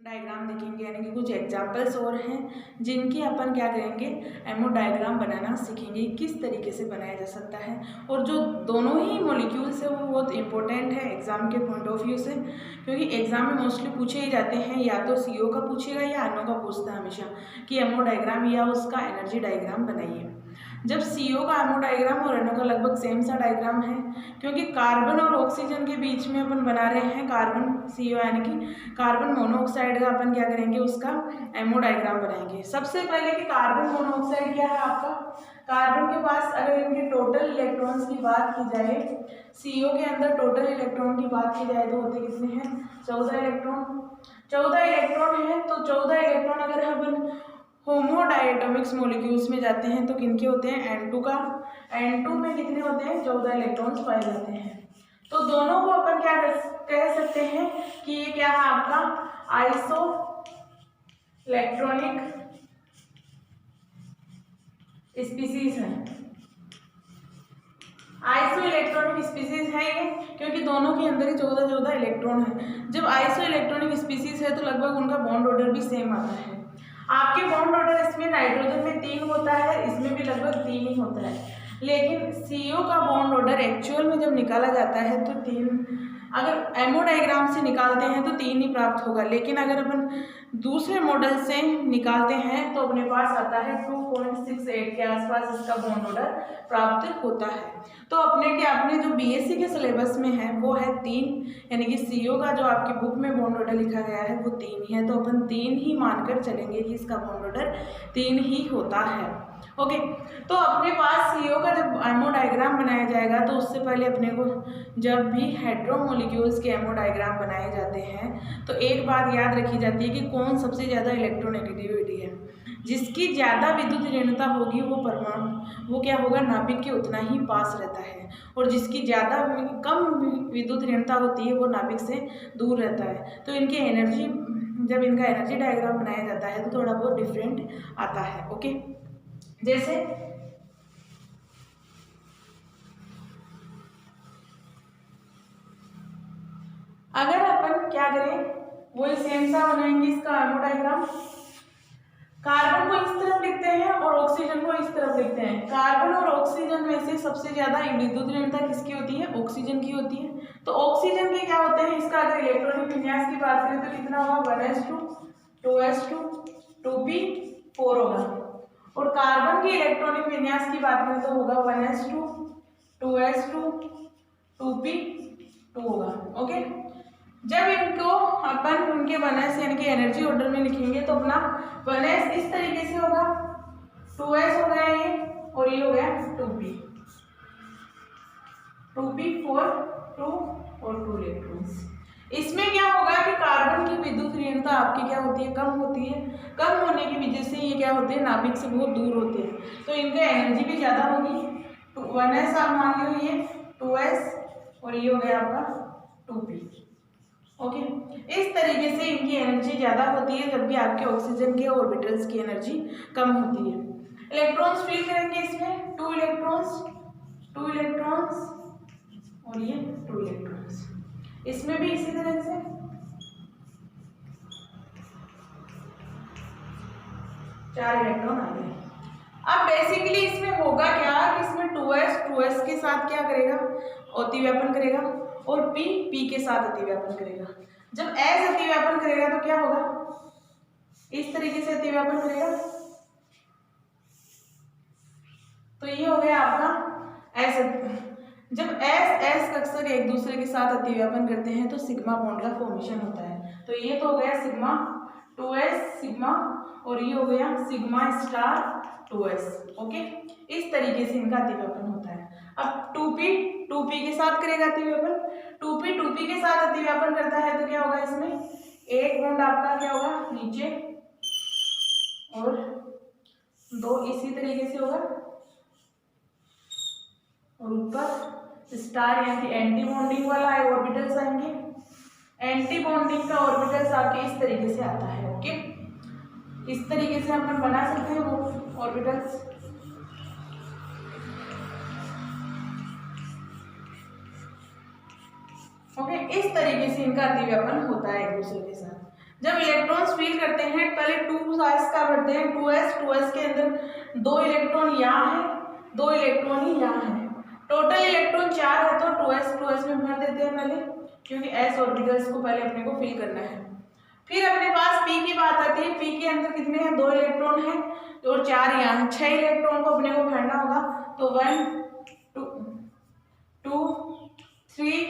Diagram देखेंगे, यानी कि कुछ एग्जाम्पल्स और हैं जिनकी अपन क्या करेंगे, एमओ डायग्राम बनाना सीखेंगे, किस तरीके से बनाया जा सकता है। और जो दोनों ही मॉलिक्यूल्स है वो बहुत इंपॉर्टेंट है एग्जाम के पॉइंट ऑफ व्यू से, क्योंकि एग्जाम में मोस्टली पूछे ही जाते हैं, या तो CO का पूछेगा या NO का पूछता है हमेशा कि एमओ डायग्राम या उसका एनर्जी डायग्राम बनाइए। जब CO का एमओ डायग्राम और NO का लगभग सेम सा डायग्राम है, क्योंकि कार्बन और ऑक्सीजन के बीच में अपन बना रहे हैं कार्बन CO, यानी कि कार्बन मोनोऑक्साइड का अपन क्या करेंगे, उसका एमओ डायग्राम बनाएंगे। सबसे पहले कि कार्बन मोनोऑक्साइड क्या है आपका, कार्बन के पास अगर इनके टोटल इलेक्ट्रॉन्स की बात की जाए, CO के अंदर टोटल इलेक्ट्रॉन की बात की जाए तो होते कितने हैं, 14 इलेक्ट्रॉन। 14 इलेक्ट्रॉन है, तो 14 इलेक्ट्रॉन अगर हम होमो डायटोमिक्स मॉलिक्यूल्स में जाते हैं तो किनके होते हैं, N2 का। N2 में कितने होते हैं, 14 इलेक्ट्रॉन्स पाए जाते हैं। तो दोनों को अपन क्या कह सकते हैं कि ये क्या है आपका आइसो इलेक्ट्रॉनिक स्पीसीज है। आइसो इलेक्ट्रॉनिक स्पीसीज है ये, क्योंकि दोनों के अंदर ही 14 इलेक्ट्रॉन है। जब आइसो इलेक्ट्रॉनिक स्पीसीज है तो लगभग उनका बॉन्ड ऑर्डर भी सेम आता है। आपके बॉन्ड ऑर्डर इसमें नाइट्रोजन में 3 होता है, इसमें भी लगभग 3 ही होता है, लेकिन CO का बॉन्ड ऑर्डर एक्चुअल में जब निकाला जाता है तो 3, अगर एमओ डायग्राम से निकालते हैं तो 3 ही प्राप्त होगा, लेकिन अगर अपन दूसरे मॉडल से निकालते हैं तो अपने पास आता है 2.68 के आसपास इसका बॉन्ड ऑर्डर प्राप्त होता है। तो अपने जो BSc के सिलेबस में है वो है 3, यानी कि CO का जो आपकी बुक में बॉन्ड ऑर्डर लिखा गया है वो 3 ही है, तो अपन 3 ही मानकर चलेंगे कि इसका बॉन्ड ऑर्डर 3 ही होता है। ओके, तो अपने पास CO का जब एमओ डायग्राम बनाया जाएगा तो उससे पहले अपने को जब भी हेटेरो मॉलिक्यूल्स के एमओ डायग्राम बनाए जाते हैं तो एक बात याद रखी जाती है कि कौन सबसे ज़्यादा इलेक्ट्रोनेगेटिविटी है। जिसकी ज़्यादा विद्युत ऋणता होगी वो परमाणु वो क्या होगा, नाभिक के उतना ही पास रहता है, और जिसकी ज़्यादा कम विद्युत ऋणता होती है वो नाभिक से दूर रहता है। तो इनके एनर्जी, जब इनका एनर्जी डायग्राम बनाया जाता है तो थोड़ा बहुत डिफरेंट आता है। ओके, जैसे अगर अपन क्या करें, वही सेम सा बनाएंगे इसका एमओ डायग्राम। कार्बन को इस तरफ लिखते हैं और ऑक्सीजन को इस तरफ लिखते हैं। कार्बन और ऑक्सीजन में से सबसे ज्यादा विद्युत ऋणता किसकी होती है, ऑक्सीजन की होती है। तो ऑक्सीजन के क्या होते हैं, इसका अगर इलेक्ट्रॉनिक विन्यास की बात करें तो कितना होगा, 1s2 2s2 2p4 होगा। और कार्बन के इलेक्ट्रॉनिक विन्यास की बात करें तो होगा 1s2 2s2 2p2 होगा। ओके, जब इनको अपन उनके 1s यानी कि एनर्जी ऑर्डर में लिखेंगे तो अपना 1s इस तरीके से होगा, 2s हो गया ये, और ये हो गया 2p 2p4 2 और 2 इलेक्ट्रॉन्स। इसमें क्या होगा कि कार्बन की विद्युत ऋणता आपकी क्या होती है, कम होती है। कम होने की वजह से ये क्या होते हैं, नाभिक से बहुत दूर होते हैं, तो इनका एनर्जी भी ज़्यादा होगी। 1s आप मान लो ये 2s और ये हो गया आपका 2p। ओके, इस तरीके से इनकी एनर्जी ज़्यादा होती है, जबकि आपके ऑक्सीजन के ऑर्बिटल्स की एनर्जी कम होती है। इलेक्ट्रॉन्स फील करेंगे इसमें 2 इलेक्ट्रॉन्स और ये 2 इलेक्ट्रॉन्स, इसमें भी इसी तरह से 4 इलेक्ट्रॉन आ गए। अब बेसिकली इसमें होगा क्या कि इसमें 2s के साथ क्या करेगा, अतिव्यापन करेगा, और p के साथ अतिव्यापन करेगा। जब s अतिव्यापन करेगा तो क्या होगा, इस तरीके से अतिव्यापन करेगा, तो ये हो गया आपका s। जब s कक्षक एक दूसरे के साथ अतिव्यापन करते हैं तो सिग्मा बॉन्ड का फॉर्मेशन होता है। तो ये तो हो गया सिग्मा 2s सिग्मा, और ये हो गया सिग्मा स्टार 2s। ओके, इस तरीके से इनका अतिव्यापन होता है। अब 2p के साथ करेगा अतिव्यापन, 2p के साथ अतिव्यापन करता है तो क्या होगा, इसमें एक बॉन्ड आपका क्या होगा नीचे और 2 इसी तरीके से होगा, और ऊपर स्टार यानी एंटी बॉन्डिंग वाला ऑर्बिटल्स आएंगे। एंटी बॉन्डिंग का ऑर्बिटल्स आपके इस तरीके से आता है। ओके, इस तरीके से अपन बना सकते हैं वो ऑर्बिटल्स। ओके, इस तरीके से इनका अतिव्यापन होता है एक दूसरे के साथ। जब इलेक्ट्रॉन्स फील करते हैं पहले 2s का भरते हैं, 2s के अंदर 2 इलेक्ट्रॉन यहाँ है, 2 इलेक्ट्रॉन ही यहाँ है, टोटल इलेक्ट्रॉन 4 है तो 2s में भर देते हैं पहले, क्योंकि s ऑर्बिटल्स को पहले अपने को फिल करना है। फिर अपने पास p की बात आती है, p के अंदर कितने हैं, 2 इलेक्ट्रॉन हैं और 4 यहाँ हैं, 6 इलेक्ट्रॉन को अपने को भरना होगा। तो 1 2 3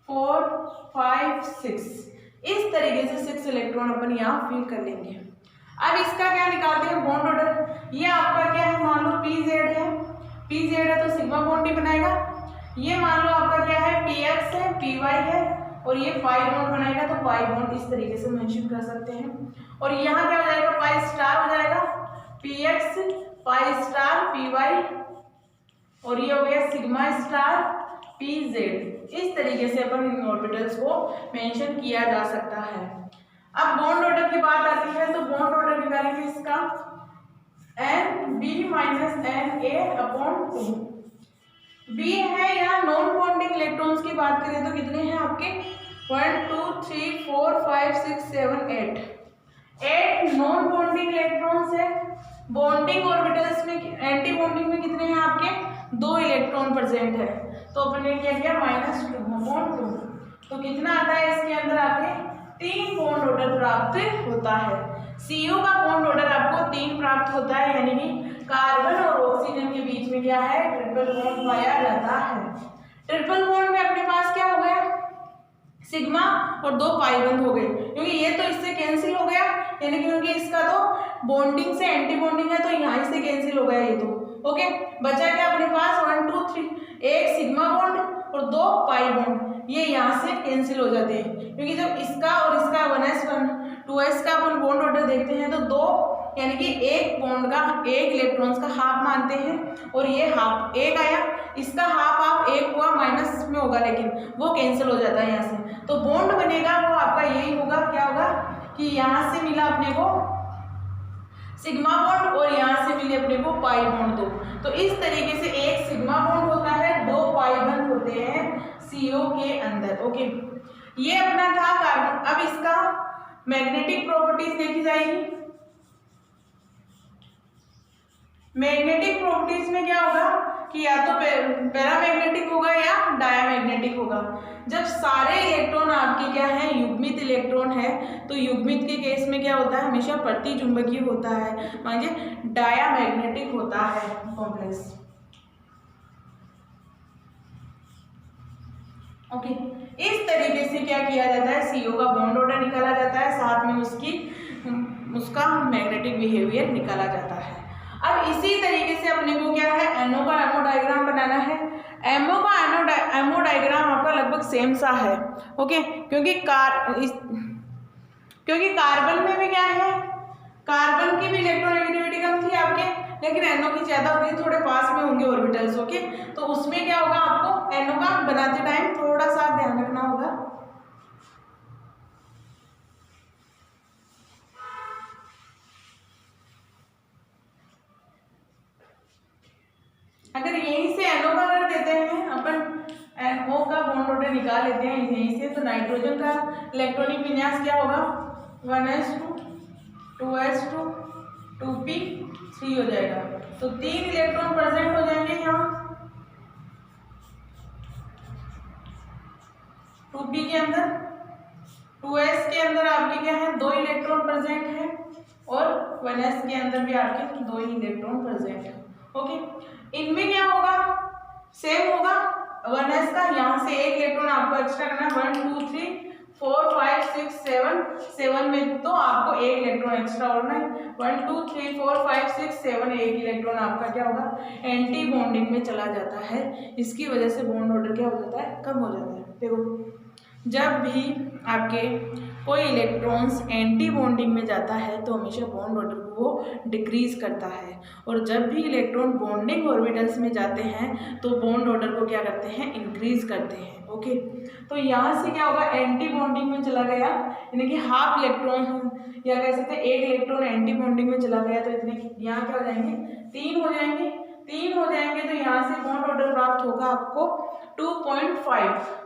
4 5 6 इस तरीके से 6 इलेक्ट्रॉन अपन यहाँ फिल कर लेंगे। अब इसका क्या निकालते हैं, बॉन्ड ऑर्डर। ये आपका क्या है, मान लो pz है, pz है तो सिग्मा बॉन्ड ही बनाएगा। ये मान लो आपका क्या है, px है, py है और ये पाई बॉन्ड बनाएगा, तो पाई बॉन्ड इस तरीके से मेंशन कर सकते हैं। और यहाँ क्या हो जाएगा, पाई स्टार हो जाएगा, px पाई स्टार py और ये हो गया सिग्मा स्टार pz। इस तरीके से अपन इन ऑर्बिटल्स को मेंशन किया जा सकता है। अब बॉन्ड ऑर्डर की बात आती है, तो बॉन्ड ऑर्डर निकालेंगे इसका NB माइनस NA/2। बी है या नॉन बॉन्डिंग इलेक्ट्रॉन्स की बात करें तो कितने हैं आपके, 1 2 3 4 5 6 7 8 नॉन बॉन्डिंग इलेक्ट्रॉन्स है। बॉन्डिंग ऑर्बिटल्स में, एंटी बॉन्डिंग में कितने हैं आपके, 2 इलेक्ट्रॉन प्रेजेंट है, तो अपन ने क्या किया -2/2। तो कितना आता है इसके अंदर आपके 3 बॉन्ड ऑर्डर प्राप्त होता है। CO का बॉन्ड ऑर्डर आपको 3 प्राप्त होता है, यानी कि कार्बन और ऑक्सीजन के बीच में क्या है, ट्रिपल बॉन्ड पाया जाता है। ट्रिपल बॉन्ड में अपने पास क्या हो गया, सिग्मा और 2 पाई बंद हो गए, क्योंकि ये तो इससे कैंसिल हो गया, यानी कि क्योंकि इसका तो बॉन्डिंग से एंटी बॉन्डिंग है तो यहाँ से कैंसिल हो गया ये तो। ओके, बचा क्या अपने पास 1 2 3, एक सिग्मा बॉन्ड और 2 पाई बॉन्ड, ये यहाँ से कैंसिल हो जाते हैं, क्योंकि जब इसका और इसका 1s 2s का अपन बॉन्ड ऑर्डर देखते हैं तो 2 यानी कि एक बॉन्ड का, एक इलेक्ट्रॉन्स का हाफ मानते हैं और ये हाफ एक आया, इसका हाफ एक हुआ, माइनस में होगा लेकिन वो कैंसिल हो जाता है यहाँ से। तो बॉन्ड बनेगा वो आपका यही होगा, क्या होगा कि यहाँ से मिला अपने को सिग्मा बॉन्ड और यहाँ से मिले अपने को पाई बॉन्ड 2। तो इस तरीके से एक सिग्मा बॉन्ड होता है, 2 पाई बॉन्ड होते हैं CO के अंदर। ओके, ये अपना था कार्बन। अब इसका मैग्नेटिक प्रॉपर्टीज देखी जाएगी। मैग्नेटिक प्रॉपर्टीज में क्या होगा कि या तो पैरामैग्नेटिक होगा या डायामैग्नेटिक होगा। जब सारे इलेक्ट्रॉन आपके क्या है, युग्मित इलेक्ट्रॉन है, तो युग्मित के केस में क्या होता है, हमेशा प्रतिचुंबकीय होता है, मानिए डायामैग्नेटिक होता है कॉम्प्लेक्स। ओके, इस तरीके से क्या किया जाता है, CO का बॉन्ड ऑर्डर निकाला जाता है, साथ में उसका मैग्नेटिक बिहेवियर निकाला जाता है। अब इसी तरीके से अपने को क्या है, NO का एमओ डायग्राम बनाना है। एमओ का एमओ डायग्राम आपका लगभग सेम सा है। ओके, क्योंकि कार्बन में भी क्या है, कार्बन की भी इलेक्ट्रोनेगेटिविटी कम थी आपके, लेकिन NO की ज्यादा होगी, थोड़े पास में होंगे ऑर्बिटल्स। ओके, तो उसमें क्या होगा, आपको NO का बनाते टाइम थोड़ा सा ध्यान रखना होगा। अगर यहीं से NO का कर देते हैं अपन, NO का बॉन्ड ऑर्डर निकाल लेते हैं यहीं से, तो नाइट्रोजन का इलेक्ट्रॉनिक विन्यास क्या होगा, 1s2 2s2 2p3 हो जाएगा। तो 3 इलेक्ट्रॉन प्रेजेंट हो जाएंगे यहाँ 2p के अंदर। 2s के अंदर आपके क्या है, 2 इलेक्ट्रॉन प्रेजेंट है और 1s के अंदर भी आपके 2 ही इलेक्ट्रॉन प्रेजेंट है। ओके, इनमें क्या होगा, सेम होगा 1s का, यहाँ से एक इलेक्ट्रॉन आपको एक्स्ट्रा करना है, 1 2 3 4 5 6 7 में तो आपको एक इलेक्ट्रॉन एक्स्ट्रा होना है, 1 2 3 4 5 6 7 एक इलेक्ट्रॉन आपका क्या होगा, एंटी बॉन्डिंग में चला जाता है। इसकी वजह से बॉन्ड ऑर्डर क्या हो जाता है, कम हो जाता है। देखो, जब भी आपके कोई इलेक्ट्रॉन्स एंटी बॉन्डिंग में जाता है तो हमेशा बॉन्ड ऑर्डर को वो डिक्रीज करता है, और जब भी इलेक्ट्रॉन बॉन्डिंग ऑर्बिटल्स में जाते हैं तो बॉन्ड ऑर्डर को क्या करते हैं, इंक्रीज करते हैं। ओके, तो यहाँ से क्या होगा, एंटी बॉन्डिंग में चला गया, यानी कि हाफ इलेक्ट्रॉन या कह सकते हैं एक इलेक्ट्रॉन एंटी बॉन्डिंग में चला गया, तो इतने यहाँ क्या हो जाएंगे, 3 हो जाएंगे। 3 हो जाएंगे तो यहाँ से बॉन्ड ऑर्डर प्राप्त होगा आपको 2.5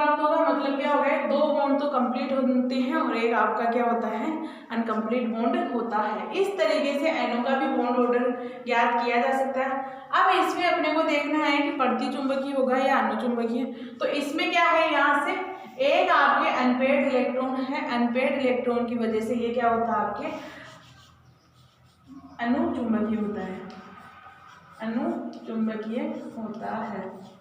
प्राप्त होगा, मतलब क्या हो गया, 2 बॉन्ड तो कंप्लीट होते हैं और एक आपका क्या होता है, अनकंप्लीट बॉन्ड होता है। इस तरीके से NO का भी बॉन्ड ऑर्डर ज्ञात किया जा सकता है। अब इसमें अपने को देखना है कि प्रतिचुंबकीय होगा या अनुचुंबकीय। तो इसमें क्या है, यहाँ से एक आपके अनपेयर्ड इलेक्ट्रॉन है, अनपेयर्ड इलेक्ट्रॉन की वजह से ये क्या होता है, आपके अनुचुंबकीय होता है, अनुचुंबकीय होता है।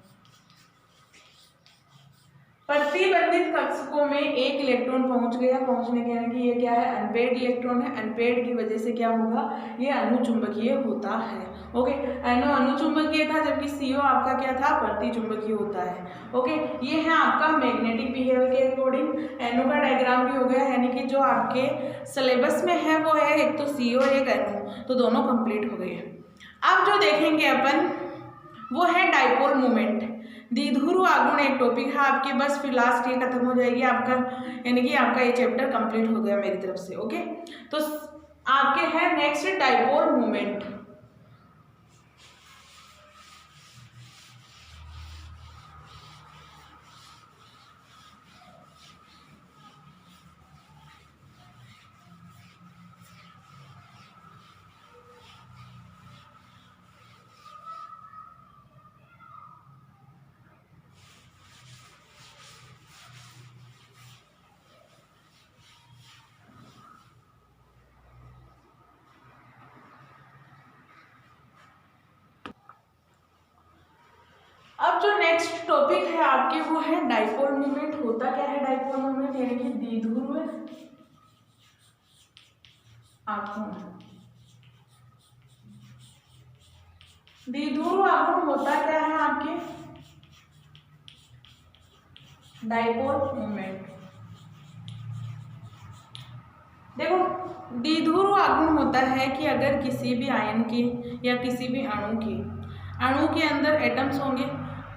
प्रतिबंधित कक्षकों में एक इलेक्ट्रॉन पहुंच गया, पहुंचने के यानी कि ये क्या है, अनपेयर्ड इलेक्ट्रॉन है, अनपेयर्ड की वजह से क्या होगा, ये अनुचुंबकीय होता है। ओके, NO अनुचुंबकीय था जबकि CO आपका क्या था, प्रतिचुंबकीय होता है। ओके, ये है आपका मैग्नेटिक बिहेवियर के अकॉर्डिंग। NO का डायग्राम भी हो गया, यानी कि जो आपके सिलेबस में है वो है एक तो CO और एक NO, तो दोनों कंप्लीट हो गए। अब जो देखेंगे अपन वो है डाइपोल मोमेंट। द्विध्रुव आघूर्ण एक टॉपिक है आपके, बस फिर लास्ट ये खत्म हो जाएगी आपका, यानी कि आपका ये चैप्टर कंप्लीट हो गया मेरी तरफ से। ओके, तो आपके है नेक्स्ट डाइपोल मोमेंट। अब जो नेक्स्ट टॉपिक है आपके वो है डाइपोल मोमेंट। होता क्या है डाइपोल मोमेंट, यानी कि द्विध्रुव आघूर्ण। द्विध्रुव आघूर्ण होता क्या है आपके, डाइपोल मोमेंट। देखो, द्विध्रुव आघूर्ण होता है कि अगर किसी भी आयन के या किसी भी अणु के अंदर एटम्स होंगे,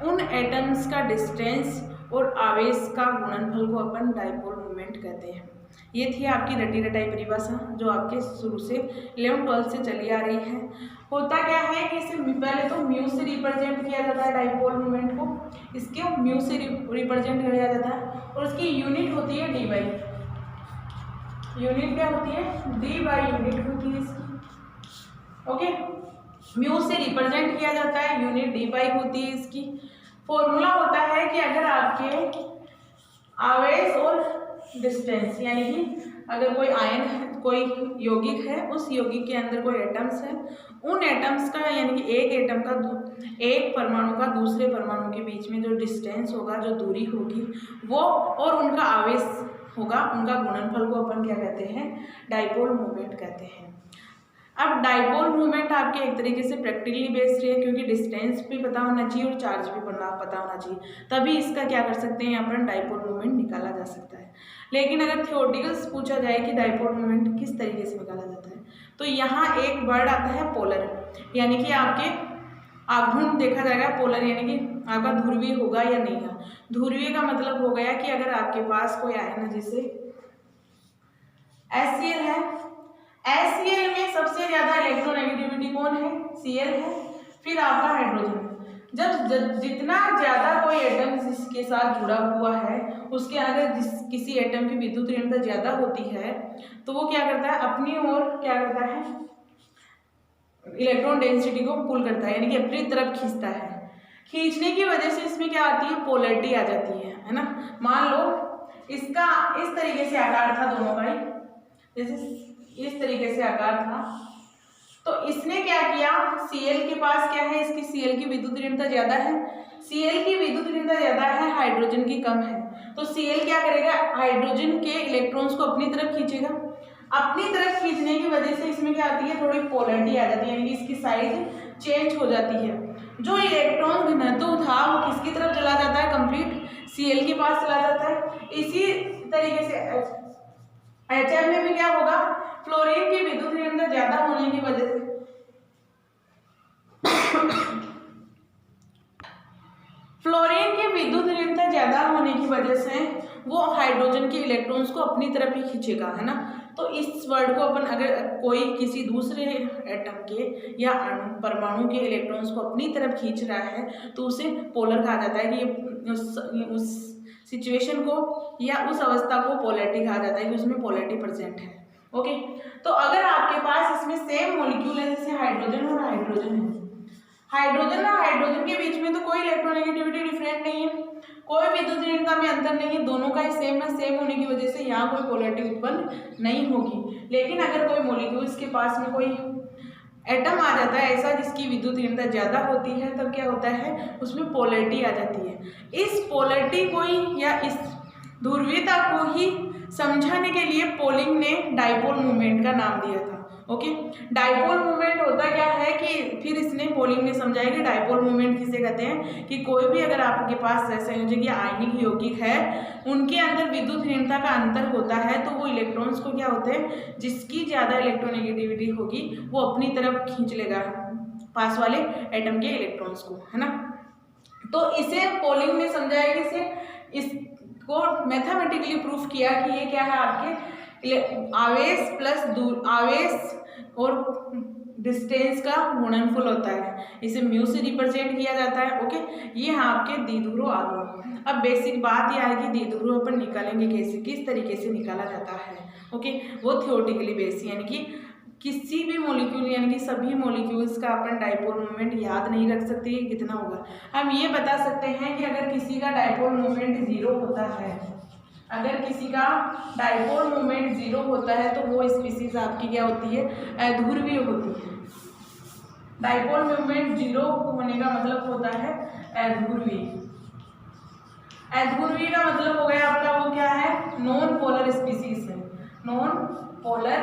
उन एटम्स का डिस्टेंस और आवेश का गुणनफल को अपन डाइपोल मोमेंट कहते हैं। ये थी आपकी रटी रटाई परिभाषा जो आपके शुरू से 11-12 से चली आ रही है। होता क्या है कि इसे पहले तो म्यू से रिप्रेजेंट किया जाता है डाइपोल मोमेंट को, इसके म्यू से रिप्रेजेंट किया जाता है और उसकी यूनिट होती है डी बाई। यूनिट क्या होती है, डी बाई यूनिट होती है इसकी। ओके, म्यू से रिप्रेजेंट किया जाता है, यूनिट डी बाई होती है इसकी। फॉर्मूला होता है कि अगर आपके आवेश और डिस्टेंस, यानी कि अगर कोई आयन है, कोई यौगिक है, उस यौगिक के अंदर कोई एटम्स है, उन एटम्स का यानी कि एक एटम का एक परमाणु का दूसरे परमाणु के बीच में जो डिस्टेंस होगा, जो दूरी होगी वो, और उनका आवेश होगा, उनका गुणनफल को अपन क्या कहते हैं, डाइपोल मोमेंट कहते हैं। अब डाइपोल मूवमेंट आपके एक तरीके से प्रैक्टिकली बेस्ड है, क्योंकि डिस्टेंस भी पता होना चाहिए और चार्ज भी पता होना चाहिए, तभी इसका क्या कर सकते हैं, यहाँ पर डाइपोल मूवमेंट निकाला जा सकता है। लेकिन अगर थियोरेटिकल्स पूछा जाए कि डाइपोल मूवमेंट किस तरीके से निकाला जाता है, तो यहाँ एक वर्ड आता है पोलर, यानी कि आपके आघूर्ण देखा जाएगा पोलर, यानी कि आपका ध्रुवीय होगा या नहीं है। ध्रुवीय का मतलब हो गया कि अगर आपके पास कोई आयन है, जैसे HCl है, HCl में सबसे ज्यादा इलेक्ट्रोनेगेटिविटी कौन है, Cl है, फिर आपका हाइड्रोजन। जब जितना ज्यादा कोई एटम जिसके साथ जुड़ा हुआ है, उसके अगर किसी एटम की विद्युत ऋणता ज्यादा होती है तो वो क्या करता है, अपनी ओर क्या करता है, इलेक्ट्रॉन डेंसिटी को पुल करता है, यानी कि अपनी तरफ खींचता है। खींचने की वजह से इसमें क्या आती है, पोलैरिटी आ जाती है ना। मान लो इसका इस तरीके से आकार था दोनों का ही, जैसे इस तरीके से आकार था, तो इसने क्या किया, Cl के पास क्या है, इसकी Cl की विद्युत ऋणता ज्यादा है, Cl की विद्युत ऋणता ज्यादा है, हाइड्रोजन की कम है, तो Cl क्या करेगा, हाइड्रोजन के इलेक्ट्रॉन्स को अपनी तरफ खींचेगा। अपनी तरफ खींचने की वजह से इसमें क्या आती है, थोड़ी पोलैरिटी आ जाती है, यानी कि इसकी साइज चेंज हो जाती है। जो इलेक्ट्रॉन घनत्व था वो किसकी तरफ चला जाता है, कंप्लीट Cl के पास चला जाता है। इसी तरीके से HF में भी क्या होगा, फ्लोरीन की विद्युत ऋणता ज्यादा होने की वजह से फ्लोरीन की विद्युत ऋणता ज्यादा होने की वजह से वो हाइड्रोजन के इलेक्ट्रॉन्स को अपनी तरफ ही खींचेगा, है ना। तो इस वर्ड को अपन अगर कोई किसी दूसरे एटम के या परमाणु के इलेक्ट्रॉन्स को अपनी तरफ खींच रहा है तो उसे पोलर कहा जाता है, कि उस सिचुएशन को या उस अवस्था को पोलैरिटी कहा जाता है कि उसमें पोलैरिटी प्रेजेंट है। ओके, तो अगर आपके पास इसमें सेम मॉलिक्यूल है, जैसे हाइड्रोजन और हाइड्रोजन है, हाइड्रोजन और हाइड्रोजन के बीच में तो कोई इलेक्ट्रोनेगेटिविटी डिफरेंट नहीं है, कोई विद्युत ऋणता में अंतर नहीं है, दोनों का ही सेम है, सेम होने की वजह से यहाँ कोई पोलैरिटी उत्पन्न नहीं होगी। लेकिन अगर कोई मॉलिक्यूल्स के पास में कोई एटम आ जाता है ऐसा जिसकी विद्युत ऋणता ज़्यादा होती है, तब क्या होता है, उसमें पोलैरिटी आ जाती है। इस पोलैरिटी को ही या इस ध्रुवीयता को ही समझाने के लिए पोलिंग ने डाइपोल मूवमेंट का नाम दिया था। ओके, डाइपोल मूवमेंट होता क्या है कि फिर इसने पोलिंग ने समझाया कि डाइपोल मूवमेंट किसे कहते हैं कि कोई भी अगर आपके पास संयोजक या आयनिक यौगिक है, उनके अंदर विद्युत ऋणता का अंतर होता है, तो वो इलेक्ट्रॉन्स को क्या होते हैं, जिसकी ज़्यादा इलेक्ट्रोनेगेटिविटी होगी वो अपनी तरफ खींच लेगा पास वाले एटम के इलेक्ट्रॉन्स को, है ना। तो इसे पोलिंग ने समझाया कि इसको मैथमेटिकली प्रूफ किया कि ये क्या है, आपके आवेश प्लस दूर आवेश और डिस्टेंस का गुणनफल होता है, इसे म्यू से रिप्रेजेंट किया जाता है। ओके, ये आपके द्विध्रुव आघूर्ण। अब बेसिक बात यह है कि द्विध्रुव अपन निकालेंगे कैसे, किस तरीके से निकाला जाता है। ओके, वो थियोरेटिकली बेस, यानी कि किसी भी मॉलिक्यूल यानी कि सभी मॉलिक्यूल्स का अपन डाइपोल मोमेंट याद नहीं रख सकते कितना होगा। हम ये बता सकते हैं कि अगर किसी का डाइपोल मोमेंट 0 होता है, अगर किसी का डाइपोल मोमेंट 0 होता है तो वो स्पीसीज आपकी क्या होती है, अध्रुवीय होती है। डाइपोल मोमेंट 0 होने का मतलब होता है अध्रुवीय। अध्रुवीय का मतलब हो गया आपका वो क्या है, नॉन पोलर स्पीसीज है, नॉन पोलर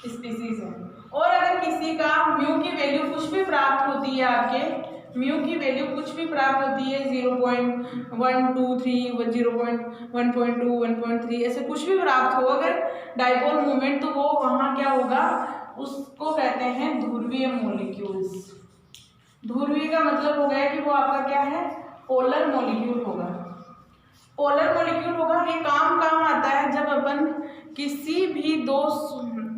स्पीसीज है। और अगर किसी का म्यू की वैल्यू कुछ भी प्राप्त होती है, आपके म्यू की वैल्यू कुछ भी प्राप्त होती है 0.123 0.1.2 1.3 ऐसे कुछ भी प्राप्त हो अगर डाइपोल मोमेंट, तो वो वहाँ क्या होगा, उसको कहते हैं ध्रुवीय मॉलिक्यूल्स। ध्रुवीय का मतलब हो गया कि वो आपका क्या है, पोलर मॉलिक्यूल होगा। पोलर मॉलिक्यूल होगा। ये काम कहाँ आता है, जब अपन किसी भी दो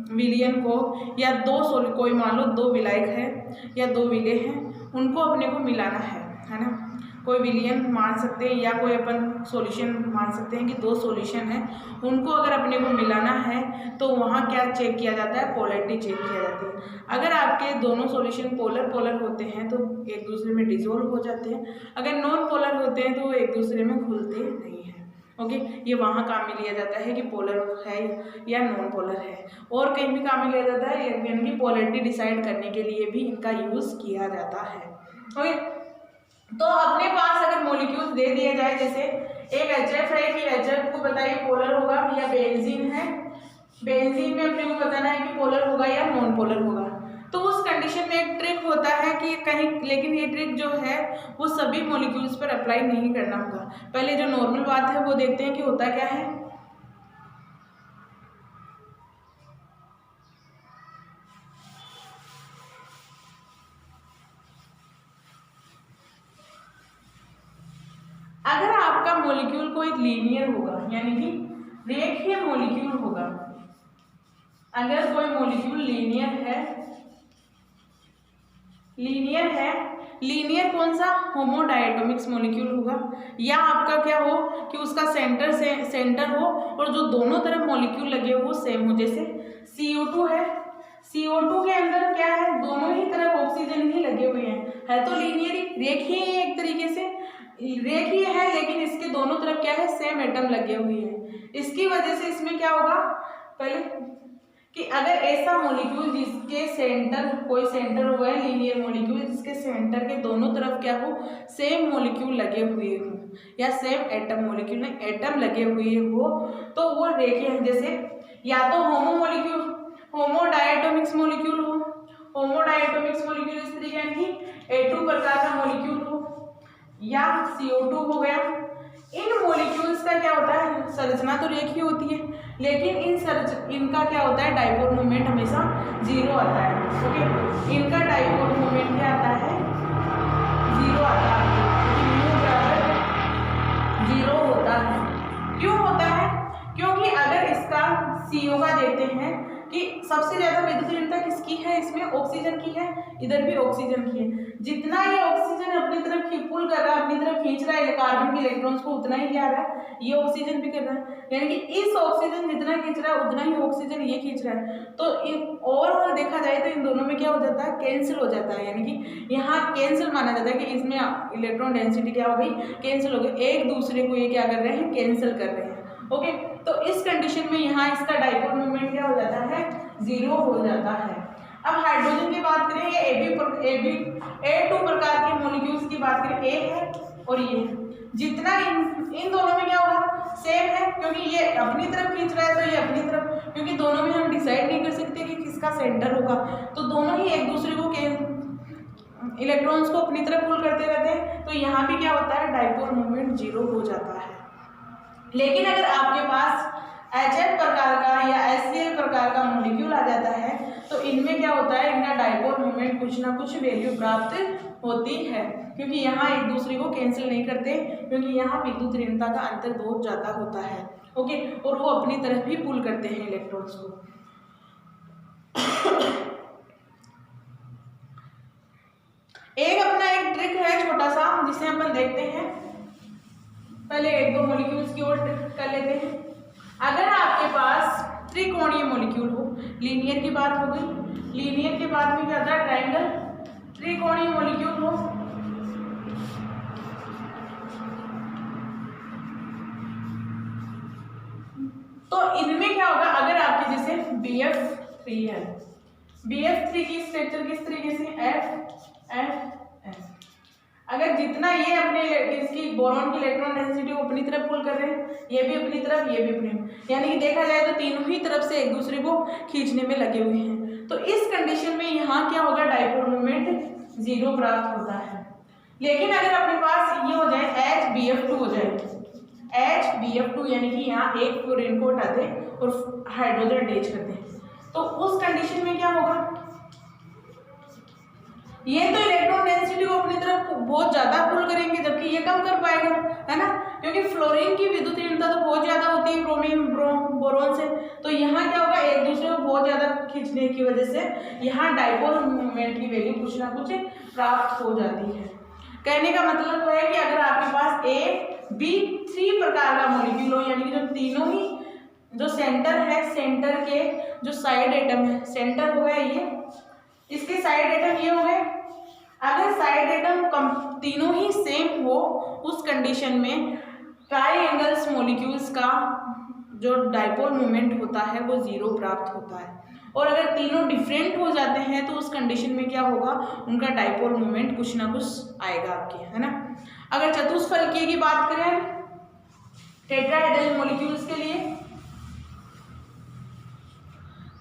विलयन को या कोई मान लो 2 विलायक है या 2 विलेय हैं, उनको अपने को मिलाना है ना। कोई विलयन मान सकते हैं या कोई अपन सॉल्यूशन मान सकते हैं कि 2 सॉल्यूशन है, उनको अगर अपने को मिलाना है तो वहाँ क्या चेक किया जाता है, पोलैरिटी चेक किया जाती है। अगर आपके दोनों सॉल्यूशन पोलर होते हैं तो एक दूसरे में डिसॉल्व हो जाते हैं, अगर नॉन पोलर होते हैं तो एक दूसरे में घुलते नहीं हैं। ओके, ये वहाँ काम में लिया जाता है कि पोलर है या नॉन पोलर है। और कहीं भी काम में लिया जाता है, यानी कि पोलैरिटी डिसाइड करने के लिए भी इनका यूज़ किया जाता है। ओके, तो अपने पास अगर मॉलिक्यूल्स दे दिया जाए, जैसे एक HF है कि HF को बताइए पोलर होगा, या बेंजीन है, बेंजीन में अपने को बताना है कि पोलर होगा या नॉन पोलर होगा। तो उस कंडीशन में एक ट्रिक होता है कि कहीं, लेकिन ये ट्रिक जो है वो सभी मॉलिक्यूल्स पर अप्लाई नहीं करना होगा। पहले जो नॉर्मल बात है वो देखते हैं कि होता क्या है। अगर आपका मॉलिक्यूल कोई लीनियर होगा, यानी कि रेखीय मॉलिक्यूल होगा, अगर कोई मॉलिक्यूल लीनियर है, लीनियर कौन सा, होमोडायटोमिक्स मॉलिक्यूल होगा, या आपका क्या हो कि उसका सेंटर हो और जो दोनों तरफ मॉलिक्यूल लगे हो वो सेम हो। जैसे CO2 है, CO2 के अंदर क्या है, दोनों ही तरफ ऑक्सीजन ही लगे हुए हैं, है तो लीनियर, रेखीय एक तरीके से रेखीय है, लेकिन इसके दोनों तरफ क्या है, सेम एटम लगे हुए हैं। इसकी वजह से इसमें क्या होगा, पहले कि अगर ऐसा मॉलिक्यूल जिसके सेंटर, कोई सेंटर हुआ है लीनियर मॉलिक्यूल, जिसके सेंटर के दोनों तरफ क्या हो, सेम मॉलिक्यूल लगे हुए हो या सेम एटम मॉलिक्यूल में एटम लगे हुए हो, तो वो रेखीय है। जैसे या तो होमोडायटोमिक्स मॉलिक्यूल हो, होमोडायटोमिक्स मॉलिक्यूल इस तरीके की A2 प्रकार का मॉलिक्यूल हो, या CO2 हो गया। इन मॉलिक्यूल्स का क्या होता है, संरचना तो रेखीय होती है, लेकिन इनका क्या होता है, डाइपोल मोमेंट हमेशा 0 आता है। ओके, इनका डाइपोल मोमेंट क्या आता है, 0 आता है, म्यू बराबर 0 होता है। क्यों होता है, क्योंकि अगर इसका CO का देखते हैं कि सबसे ज्यादा विद्युत ऋणता किसकी है, इसमें ऑक्सीजन की है, इधर भी ऑक्सीजन की है। जितना ये ऑक्सीजन अपनी तरफ पुल कर रहा है, अपनी तरफ खींच रहा है कार्बन के इलेक्ट्रॉन्स को, उतना ही क्या रहा है, ये ऑक्सीजन भी कर रहा है। यानी कि इस ऑक्सीजन जितना खींच रहा है उतना ही ऑक्सीजन ये खींच रहा है। तो ओवरऑल देखा जाए तो इन दोनों में क्या हो जाता है, कैंसिल हो जाता है। यानी कि यहाँ कैंसिल माना जाता है कि इसमें इलेक्ट्रॉन डेंसिटी क्या हो गई, कैंसिल हो गई, एक दूसरे को ये क्या कर रहे हैं, कैंसिल कर रहे हैं। ओके, तो इस कंडीशन में यहाँ इसका डाइपोल मोमेंट क्या हो जाता है, 0 हो जाता है। अब हाइड्रोजन की बात करें, ये A2 प्रकार के मॉलिक्यूल्स की बात करें, A है और ये जितना इन दोनों में क्या होगा, सेम है, क्योंकि ये अपनी तरफ खींच रहा है तो ये अपनी तरफ, क्योंकि दोनों में हम डिसाइड नहीं कर सकते कि किसका सेंटर होगा, तो दोनों ही एक दूसरे को इलेक्ट्रॉन्स को अपनी तरफ पुल करते रहते हैं। तो यहाँ भी क्या होता है, डाइपोल मोमेंट 0 हो जाता है। लेकिन अगर आपके पास HF प्रकार का या HCl प्रकार का मॉलिक्यूल आ जाता है तो इनमें क्या होता है, इनका डाइपोल मोमेंट कुछ ना कुछ वैल्यू प्राप्त होती है, क्योंकि यहाँ एक दूसरे को कैंसिल नहीं करते, क्योंकि यहाँ विद्युत ऋणता का अंतर बहुत ज़्यादा होता है। ओके, और वो अपनी तरफ ही पुल करते हैं इलेक्ट्रॉन्स को। एक ट्रिक है छोटा सा जिसे अपन देखते हैं, पहले एक दो मॉलिक्यूल्स की ओर कर लेते हैं। अगर आपके पास त्रिकोणीय मॉलिक्यूल हो, लीनियर की बात हो गई, लीनियर के बाद में क्या होता है, ट्रायंगल, त्रिकोणीय मॉलिक्यूल हो, तो इनमें क्या होगा, अगर आपके जैसे BF3 है, BF3 की स्ट्रक्चर किस तरीके से, F, अगर जितना ये अपने इसकी बोरॉन की इलेक्ट्रॉन डेंसिटी को अपनी तरफ पुल कर रहे हैं, ये भी अपनी तरफ, ये भी अपनी, यानी कि देखा जाए तो तीनों ही तरफ से एक दूसरे को खींचने में लगे हुए हैं। तो इस कंडीशन में यहाँ क्या होगा, डाइपोल मोमेंट 0 प्राप्त होता है। लेकिन अगर अपने पास ये हो जाए HBF2 हो जाए, HBF2 यानी कि यहाँ एक फ्लोरीन को हटा दें और हाइड्रोजन अटैच कर दें, तो उस कंडीशन में क्या होगा, ये तो इलेक्ट्रॉन डेंसिटी को अपनी तरफ बहुत ज्यादा पुल करेंगे, जबकि ये कम कर पाएगा, है ना, क्योंकि फ्लोरीन की विद्युत ऋणता तो बहुत ज्यादा होती है ब्रोमीन बोरोन से। तो यहाँ क्या होगा, एक दूसरे को बहुत ज्यादा खींचने की वजह से यहाँ डाइपोल मोमेंट की वैल्यू कुछ ना कुछ प्राप्त हो जाती है। कहने का मतलब तो है कि अगर आपके पास AB3 प्रकार का मॉलिक्यूल हो, यानी कि जो तीनों ही जो सेंटर है, सेंटर के जो साइड एटम है, सेंटर हो गया ये, इसके साइड एटम ये हो गए, अगर साइड एटम तीनों ही सेम हो, उस कंडीशन में ट्राइएंगल्स मॉलिक्यूल्स का जो डाइपोल मोमेंट होता है वो 0 प्राप्त होता है। और अगर तीनों डिफरेंट हो जाते हैं तो उस कंडीशन में क्या होगा, उनका डाइपोल मोमेंट कुछ ना कुछ आएगा आपके, है ना। अगर चतुष्फलकीय की बात करें टेट्राहेड्रल मॉलिक्यूल्स के लिए,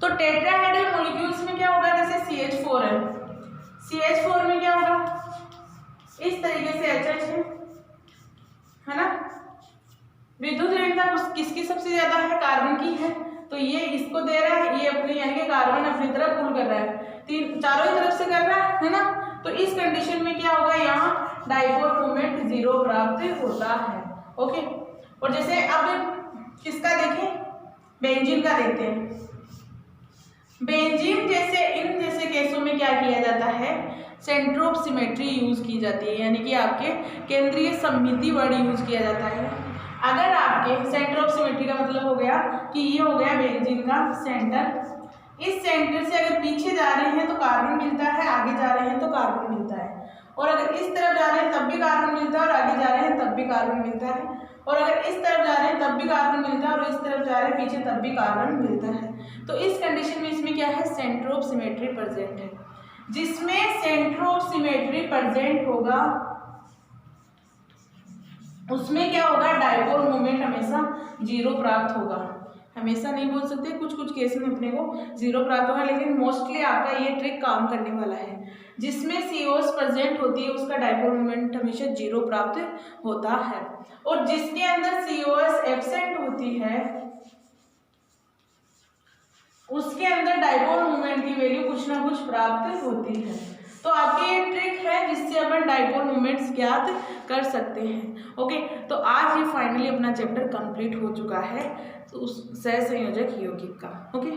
तो टेट्राहेड्रल मॉलिक्यूल्स में क्या होगा, जैसे CH4 है, CH4 में क्या होगा, इस तरीके से HH है ना, विद्युत ऋणता किसकी सबसे ज्यादा है, कार्बन की है, तो ये इसको दे रहा है, ये अपनी यानी कि कार्बन अपनी तरफ पुल कर रहा है, चारों ही तरफ से कर रहा है ना। तो इस कंडीशन में क्या होगा, यहाँ डाइपोल मोमेंट 0 प्राप्त होता है। ओके, और जैसे अब किसका देखें, बेंजीन का देखते हैं। बेंजीन जैसे इन जैसे केसों में क्या किया जाता है, सेंटर ऑफ सिमेट्री यूज की जाती है, यानी कि आपके केंद्रीय सममिति वर्ड यूज किया जाता है। अगर आपके सेंटर ऑफ सिमेट्री का मतलब हो गया कि ये हो गया बेंजीन का सेंटर, इस सेंटर से अगर पीछे जा रहे हैं तो कार्बन मिलता है, आगे जा रहे हैं तो कार्बन मिलता है, और अगर इस तरफ जा रहे हैं तब भी कार्बन मिलता है, और आगे जा रहे हैं तब भी कार्बन मिलता है, और अगर इस तरफ जा रहे हैं तब भी कार्बन मिलता है, और इस तरफ जा रहे हैं पीछे तब भी कार्बन मिलता है। तो इस कंडीशन में इसमें क्या है, सेंटर ऑफ सिमेट्री प्रेजेंट है। जिसमें सेंटर ऑफ सिमेट्री प्रेजेंट होगा उसमें क्या होगा, डाइपोल मोमेंट हमेशा 0 प्राप्त होगा। हमेशा नहीं बोल सकते, कुछ कुछ केस में अपने को 0 प्राप्त होगा, लेकिन मोस्टली आपका ये ट्रिक काम करने वाला है। जिसमें COs प्रेजेंट होती है उसका डाइपोल मोमेंट हमेशा 0 प्राप्त होता है, और जिसके अंदर COs एब्सेंट होती है उसके अंदर डाइपोल मोमेंट की वैल्यू कुछ ना कुछ प्राप्त होती है। तो आपकी ये ट्रिक है जिससे अपन डाइपोल मोमेंट्स ज्ञात कर सकते हैं। ओके, तो आज ये फाइनली अपना चैप्टर कंप्लीट हो चुका है, तो उस सहसंयोजक यौगिक का। ओके।